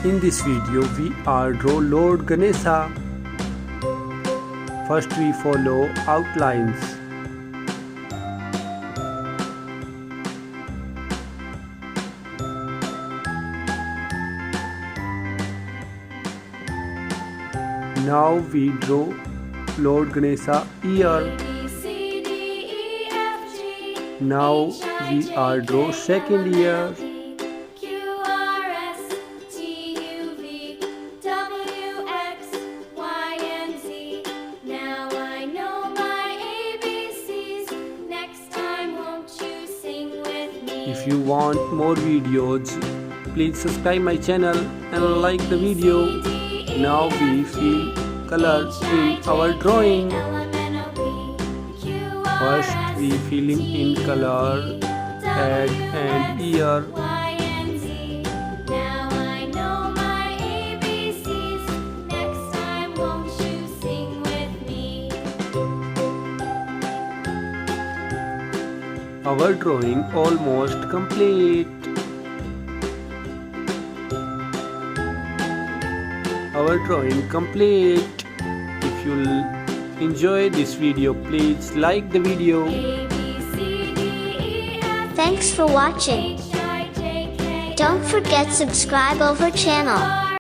In this video, we are draw Lord Ganesha. First we follow outlines. Now we draw Lord Ganesha ear. Now we are draw second ear. If you want more videos, please subscribe my channel and like the video. Now we fill colors in our drawing. First we fill in color head and ear. Our drawing almost complete. Our drawing complete. If you enjoy this video, please like the video. Thanks for watching. Don't forget subscribe our channel.